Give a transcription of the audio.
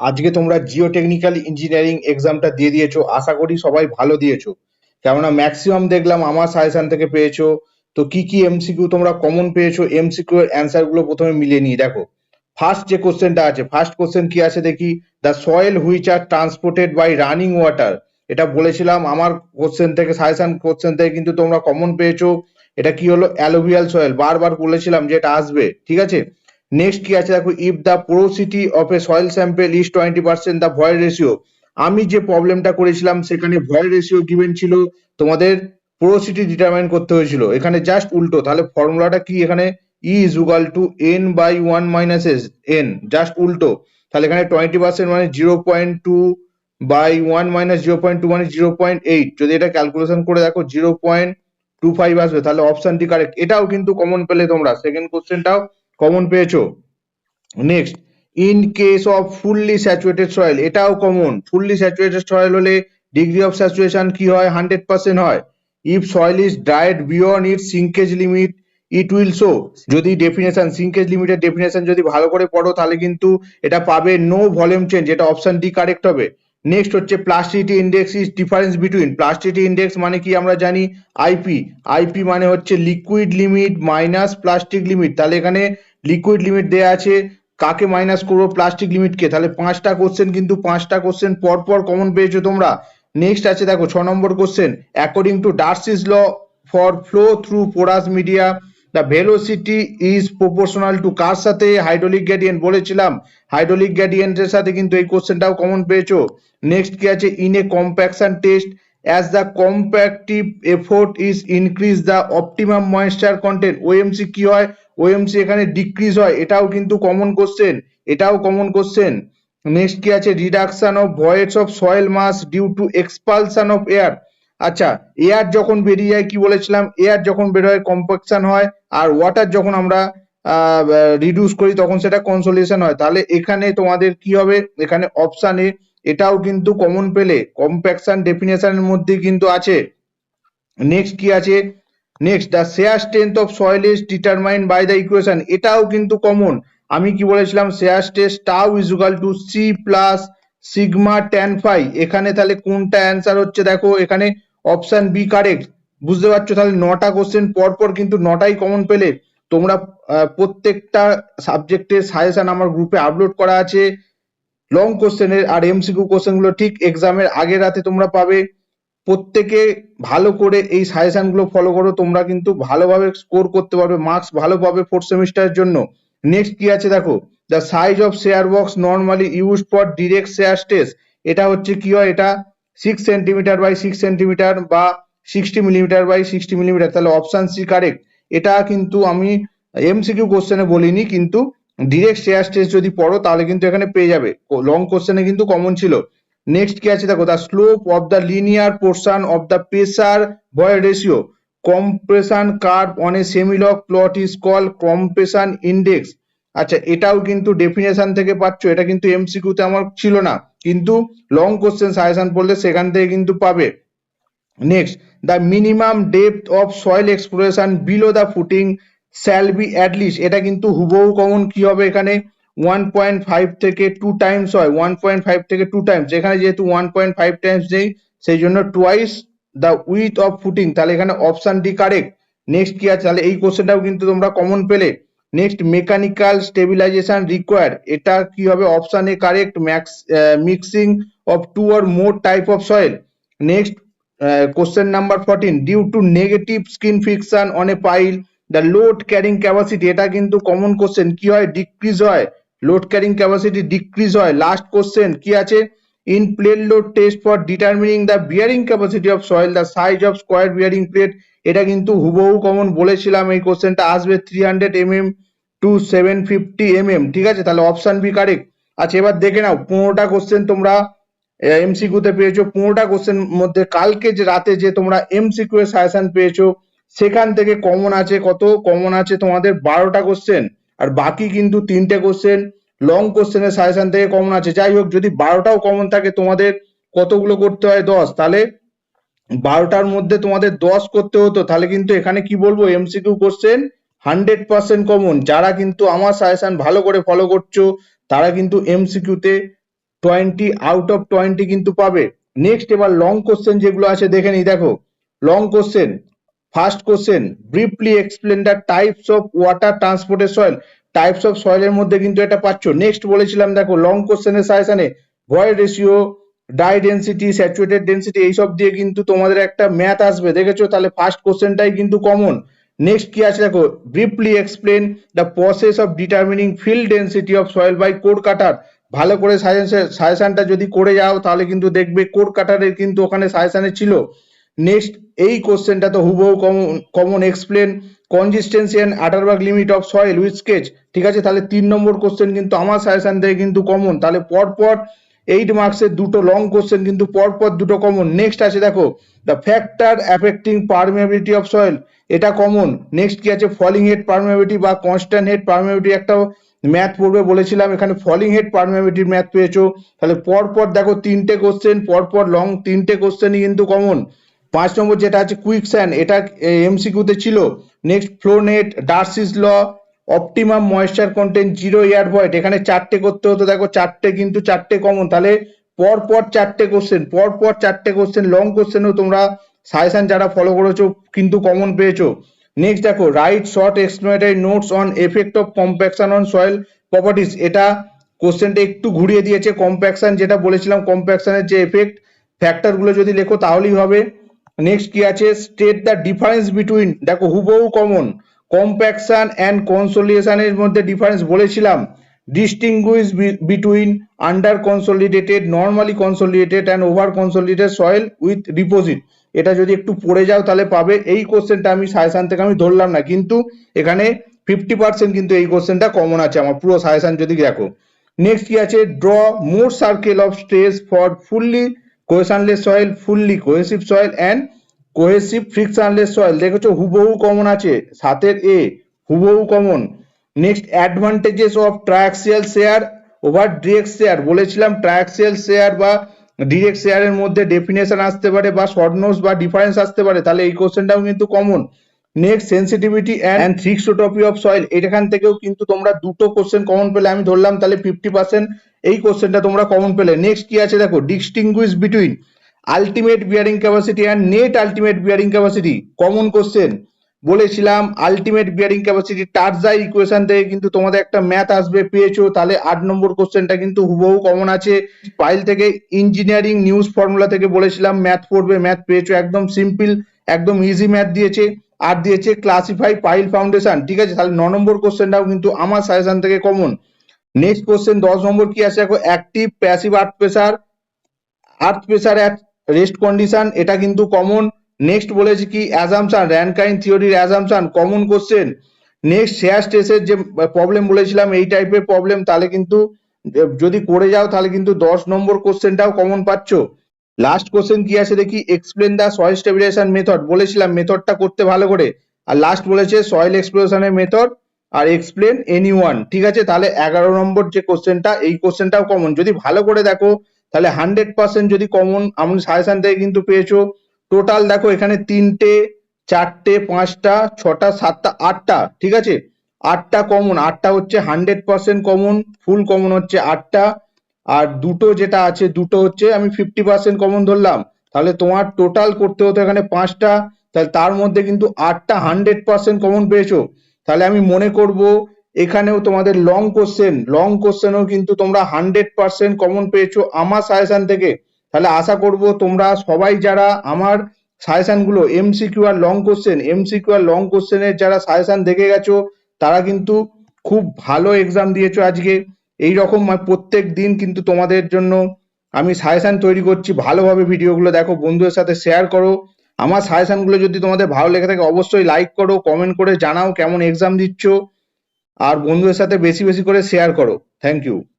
আজকে তোমরা Jio technical engineering এক্সামটা দিয়ে দিয়েছো, আশা করি সবাই ভালো দিয়েছো। কেননা ম্যাক্সিমাম দেখলাম আমার সাজেশন থেকে পেয়েছো। তো কি কি এমসিকিউ তোমরা কমন পেয়েছো, এমসিকিউ এর অ্যান্সার গুলো প্রথমে মিলিয়ে নিই। দেখো, ফার্স্ট যে কোশ্চেনটা আছে, ফার্স্ট কোশ্চেন কি আছে দেখি। The soil which are transported by running water. এটা বলেছিলাম আমার কোশ্চেন থেকে, সাজেশন কোশ্চেন থেকে কিন্তু তোমরা কমন পেয়েছো। এটা কি হলো? Alluvial soil. বারবার বলেছিলাম যে এটা আসবে, ঠিক আছে। নেক্সট কি আছে দেখো, if the porosity of A soil sample is 20% the void ratio. আমি যে প্রবলেমটা করেছিলাম সেখানে ভয়েড রেশিও গিভেন ছিল, তোমাদের পোরোসিটি ডিটারমাইন করতে হয়েছিল। এখানে জাস্ট উল্টো। তাহলে ফর্মুলাটা কি এখানে? E is equal to N by one minus S N, just উল্টো। তাহলে এখানে 20% মানে 0.2 বাই ওয়ান মাইনাস 0.2 মানে 0.8। যদি এটা ক্যালকুলেশন করে দেখো 0.25 আসবে। তাহলে অপশন ডি কারেক্ট। এটাও কিন্তু কমন পেলে তোমরা, সেকেন্ড কোশ্চেনটাও কমন পেয়েছো। Next, in case of fully saturated soil, এটাও কমন। ফুললি স্যাচুরেটেড সয়েল হলে ডিগ্রি অফ স্যাচুরেশন কি হয়? 100% হয়। If soil is dried beyond its shrinkage limit it will show. যদি ডেফিনেশন, সিঙ্কেজ লিমিটের ডেফিনেশন যদি ভালো করে পড়ো তাহলে কিন্তু এটা পাবে নো ভলিউম চেঞ্জ। এটা অপশন ডি কারেক্ট হবে। নেক্সট হচ্ছে plasticity index is difference between. Plasticity index মানে কি আমরা জানি? আইপি। আইপি মানে হচ্ছে liquid limit minus plastic limit. তাহলে এখানে লিকুইড লিমিট দেয়া আছে, কাকে মাইনাস করবো? প্লাস্টিক লিমিটকে। তাহলে পাঁচটা কোশ্চেন, কিন্তু পাঁচটা কোশ্চেন পর পর কমন পেয়েছো তোমরা। নেক্সট আছে দেখো 6 নম্বর question, according to Darcy's law for flow through porous media the velocity is proportional to. কার সাথে? Hydraulic gradient. বলেছিলাম হাইড্রোলিক গ্রেডিয়েন্টের সাথে, কিন্তু এই কোশ্চেনটাও কমন পেয়েছো। নেক্সট কি আছে, in a compaction test as the compactive effort is increase the optimum moisture content. OMC কি হয়? ওএমসি এখানে ডিক্রিজ হয়। এটাও কিন্তু কমন কোশ্চেন, এটাও কমন কোশ্চেন। নেক্সট কি আছে, reduction of ভয়েডস of soil mass due to expulsion of air. আচ্ছা, এয়ার যখন বেরিয়ে যায় কি বলেছিলাম? এয়ার যখন বের হয় কম্পাকশন হয়, আর ওয়াটার যখন আমরা রিডিউস করি তখন সেটা কনসোলিডেশন হয়। তাহলে এখানে তোমাদের কি হবে? এখানে অপশন এ। এটাও কিন্তু কমন পেলে, কম্প্যাকশন ডেফিনেশনের মধ্যে কিন্তু আছে। নেক্সট কি আছে, next the shear strength of soil is determined by the equation. এটাও কিন্তু কমন। আমি কি বলেছিলাম? Shear stress tau is equal to c plus sigma tan phi. এখানে তাহলে কোনটা অ্যান্সার হচ্ছে? দেখো এখানে অপশন বি কারেক্ট। বুঝতে পারছো? তাহলে 9টা কোশ্চেন পর পর কিন্তু 9টাই কমন পেলে। তোমরা প্রত্যেকটা সাবজেক্টের সাজেশন আমার গ্রুপে আপলোড করা আছে, লং কোশ্চেনের আর এমসিকিউ কোশ্চেন গুলো ঠিক এক্সামের আগের রাতে তোমরা পাবে। প্রত্যেকে ভালো করে এই সাজেশন গুলো ফলো করো, তোমরা কিন্তু ভালোভাবে স্কোর করতে পারবে, মার্কস ভালো পাবে ফোর্থ সেমিস্টারের জন্য। নেক্সট কি আছে দেখো, the size of share box normally used for direct share test. এটা হচ্ছে কি হয়? এটা 6 সেন্টিমিটার বাই 6 সেন্টিমিটার বা 60 মিলিমিটার বাই 60 মিলিমিটার। তাহলে অপশন সি কারেক্ট। এটা কিন্তু আমি এমসিকিউ কোশ্চেনে বলিনি, কিন্তু ডিরেক্ট শেয়ার টেস্ট যদি পড়ো তাহলে কিন্তু এখানে পেয়ে যাবে। লং কোশ্চেনে কিন্তু কমন ছিল। নেক্সট কি আছে দেখো, the slope of the linear portion of the pressure void ratio compression curve on a semilog plot is call compression index. আচ্ছা, এটাও কিন্তু ডেফিনেশন থেকে পাচ্ছ। এটা কিন্তু এমসিকিউ তে আমার ছিল না, কিন্তু লং কোশ্চেন সাজেশন পড়লে সেখান থেকে কিন্তু পাবে। Next, the minimum depth of soil exploration below the footing shall be at least. এটা কিন্তু হুবহু কমন। কি হবে এখানে? 1.5 থেকে 2 টাইমস হয়, 1.5 থেকে 2 টাইমস। এখানে যেহেতু 1.5 টাইমস নেই, সেই জন্য twice the width of footing. তাহলে এখানে অপশন ডি কারেক্ট। নেক্সট কি আছে? তাহলে এই কোশ্চেনটাও কিন্তু তোমরা কমন পেলে। Next, mechanical stabilization required. এটা কি হবে? Option A correct, mixing of two or more type of soil. Next, question number 14, due to negative skin friction on a pile the load carrying capacity। এটা কিন্তু common question. কি হয়? Decrease হয়, load carrying capacity decrease হয়। Last question কি আছে, in plate load test for determining the bearing capacity of soil the size of square bearing plate. এটা কিন্তু হুবহু কমন। বলেছিলাম এই কোশ্চেনটা আসবে 300 mm টু 750 mm। ঠিক আছে, তাহলে অপশন বি কারেক্ট। আচ্ছা, এবার দেখে নাও 15টা কোশ্চেন তোমরা এমসিকিউ তে পেয়েছো। 15টা কোশ্চেন মধ্যে কালকে যে রাতে যে তোমরা এমসিকিউ এর সাজেশন পেয়েছো, সেখান থেকে কমন আছে কত? কমন আছে তোমাদের 12টা কোশ্চেন, আর বাকি কিন্তু 3টে কোশ্চেন লং কোশ্চেনের সাজেশন থেকে কমন আছে। যাই হোক, যদি 12টাও কমন থাকে তোমাদের কতগুলো করতে হয়? 10। তাহলে 12টার মধ্যে তোমাদের 10 করতে হতো। তাহলে কিন্তু এখানে কি বলবো, এমসিকিউ কোশ্চেন 100% কমন। যারা কিন্তু আমার সাজেশন ভালো করে ফলো করছো তারা কিন্তু এমসিকিউ তে 20 আউট অফ 20 কিন্তু পাবে। নেক্সট এবার লং কোশ্চেন যেগুলো আছে দেখে নিই। দেখো long question, first question, briefly explain the types of water transported soil. Types of সয়েলের মধ্যে কিন্তু এটা পাচ্ছ। নেক্সট বলেছিলাম দেখো লং কোশ্চেনের সাজেশনে void ratio, dry density, saturated density এইসব দিয়ে কিন্তু তোমাদের একটা ম্যাথ আসবে, দেখেছো? তাহলে ফার্স্ট কোশ্চেনটাই কিন্তু কমন। নেক্সট কি আছে দেখো, briefly explain the process of determining field density of soil by core cutter. ভালো করে সাজেশনটা যদি করে যাও তাহলে কিন্তু দেখবে কোড কাটারের কিন্তু ওখানে সাজেশনে ছিল। নেক্সট এই কোশ্চেনটা তো হুবহু common, explain consistency and Atterberg limit of soil with sketch. ঠিক আছে, তাহলে 3 নম্বর কোশ্চেন কিন্তু আমার সাজেশন থেকে কিন্তু কমন। তাহলে পরপর 8 মার্কসের দুটো লং কোশ্চেন কিন্তু পরপর দুটো কমন। নেক্সট আছে দেখো the factor affecting permeability of soil, এটা কমন। নেক্সট কি আছে, ফলিং হেড পারমিয়াবিলিটি বা কনস্ট্যান্ট হেড পারমিয়াবিলিটি একটা ম্যাথ পড়বে বলেছিলাম, এখানে ফলিং হেড পারমিয়াবিলিটির ম্যাথ পেয়েছো। তাহলে পরপর দেখো 3টে কোশ্চেন, পরপর লং 3টে কোশ্চেনই কিন্তু কমন। 5 নম্বর যেটা আছে কুইকস্যান্ড, এটা এমসিকিউতে ছিল। Next flow net, Darcy's law, optimum moisture content, zero air void, এখানে 4টে করতে হতো, দেখো 4টে কিন্তু 4টে কমন। তাহলে পরপর 4টে কোশ্চেন, পরপর 4টে কোশ্চেন, লং কোশ্চেনও তোমরা সাজেশন যারা ফলো করেছো কিন্তু কমন পেয়েছো। নেক্সট দেখো right short explanatory notes on effect of compaction on soil properties, এটা কোশ্চেনটা একটু ঘুরিয়ে দিয়েছে। কম্প্যাকশন যেটা বলেছিলাম, কম্প্যাকশনের যে এফেক্ট ফ্যাক্টর গুলো যদি লেখো তাহলেই হবে। নেক্সট কি আছে, স্টেট দ্য ডিফারেন্স বিটুইন, দেখো হুবহু কমন, কম্প্যাকশন অ্যান্ড কনসোলিডেশনের মধ্যে ডিফারেন্স বলেছিলাম। Distinguish between under consolidated, normally consolidated and over consolidated soil with deposit, এটা যদি একটু পড়ে যাও তাহলে পাবে। এই কোশ্চেনটা আমি সাজেশন থেকে আমি ধরলাম না, কিন্তু এখানে 50% কিন্তু এই কোশ্চেনটা কমন আছে আমার পুরো সাজেশন যদি দেখো। নেক্সট কি আছে, draw Mohr circle of stress for fully cohesionless soil, fully cohesive soil and cohesive frictionless soil, দেখেছো হুবহু কমন আছে, 7 এ হুবহু common. Next advantages of triaxial shear over direct shear, বলেছিলাম ট্রায়াক্সিয়াল শেয়ার বা ডিরেক্ট শেয়ারের মধ্যে ডেফিনেশন আসতে পারে বা শর্ট নোটস বা ডিফারেন্স আসতে পারে, তাহলে এই কোশ্চেনটাও কিন্তু common. Next sensitivity and thixotropy of soil, এখান থেকেও কিন্তু তোমরা দুটো কোশ্চেন কমন পেলে, আমি ধরলাম তাহলে 50% এই কোশ্চেনটা তোমরা কমন পেলে। নেক্সট কি আছে দেখো, distinguish between ultimate bearing capacity and net ultimate bearing capacity, common question বলেছিলাম। আলটিমেট বিয়ারিং ক্যাপাসিটি টার্জাই ইকুয়েশন থেকে কিন্তু তোমাদের একটা ম্যাথ আসবে, পেয়েছো। তাহলে 8 নম্বর কোশ্চেনটা কিন্তু হুবহু কমন আছে। ফাইল থেকে ইঞ্জিনিয়ারিং নিউজ ফর্মুলা থেকে বলেছিলাম ম্যাথ পড়বে, ম্যাথ পেয়েছো, একদম সিম্পল, একদম ইজি ম্যাথ দিয়েছে। আর দিয়েছে ক্লাসিফাই পাইল ফাউন্ডেশন, ঠিক আছে। তাহলে 9 নম্বর কোশ্চেনটাও কিন্তু আমার সাজেশন থেকে কমন। নেক্সট কোশ্চেন 10 নম্বর কি আছে দেখো, active passive earth pressure at rest condition, এটা কিন্তু কমন। নেক্সট বলেছি কি অ্যাজাম্পশন, র্যানকাইন থিওরির assumption, common question. Next shear স্ট্রেসের যে প্রবলেম বলেছিলাম, এই টাইপের প্রবলেম, তাহলে কিন্তু যদি করে যাও তাহলে কিন্তু 10 নম্বর কোশ্চেনটাও কমন পাচ্ছ। লাস্ট কোশ্চেন কি আছে দেখি, এক্সপ্লেন দা সয়েল স্টেবিলাইজেশন মেথড, বলেছিলাম মেথডটা করতে ভালো করে। আর লাস্ট বলেছে সয়েল এক্সপ্লোরেশনের মেথড আর এক্সপ্লেন এনি ওয়ান, ঠিক আছে। তাহলে 11 নম্বর যে কোশ্চেনটা, এই কোশ্চেনটাও কমন, যদি ভালো করে দেখো তাহলে 100% যদি কমন আমি সাজেশন থেকে কিন্তু পেয়েছো। টোটাল দেখো এখানে 3টে 4টে 5টা 6টা 7টা 8টা, ঠিক আছে, 8টা কমন, 8টা হচ্ছে 100% কমন, ফুল কমন হচ্ছে 8টা। আর দুটো যেটা আছে দুটো হচ্ছে আমি 50% কমন ধরলাম, তাহলে তোমার টোটাল করতে হতো এখানে 5টা, তাহলে তার মধ্যে কিন্তু 8টা 100% কমন পেয়েছো। তাহলে আমি মনে করব এখানেও তোমাদের লং কোশ্চেনও কিন্তু তোমরা 100% কমন পেয়েছো আমার সাজেশন থেকে। তাহলে আশা করব তোমরা সবাই যারা আমার সাজেশন গুলো এমসিকিউ আর লং কোশ্চেনের যারা সাজেশন দেখে গেছো, তারা কিন্তু খুব ভালো এক্সাম দিয়েছো আজকে। এই রকম প্রত্যেক দিন কিন্তু তোমাদের জন্য আমি সাজেশন তৈরি করছি, ভালোভাবে ভিডিওগুলো দেখো, বন্ধুদের সাথে শেয়ার করো। আমার সাজেশন গুলো যদি তোমাদের ভালো লেগে থাকে অবশ্যই লাইক করো, কমেন্ট করে জানাও কেমন এক্সাম দিচ্ছ, আর বন্ধুদের সাথে বেশি বেশি করে শেয়ার করো। Thank you.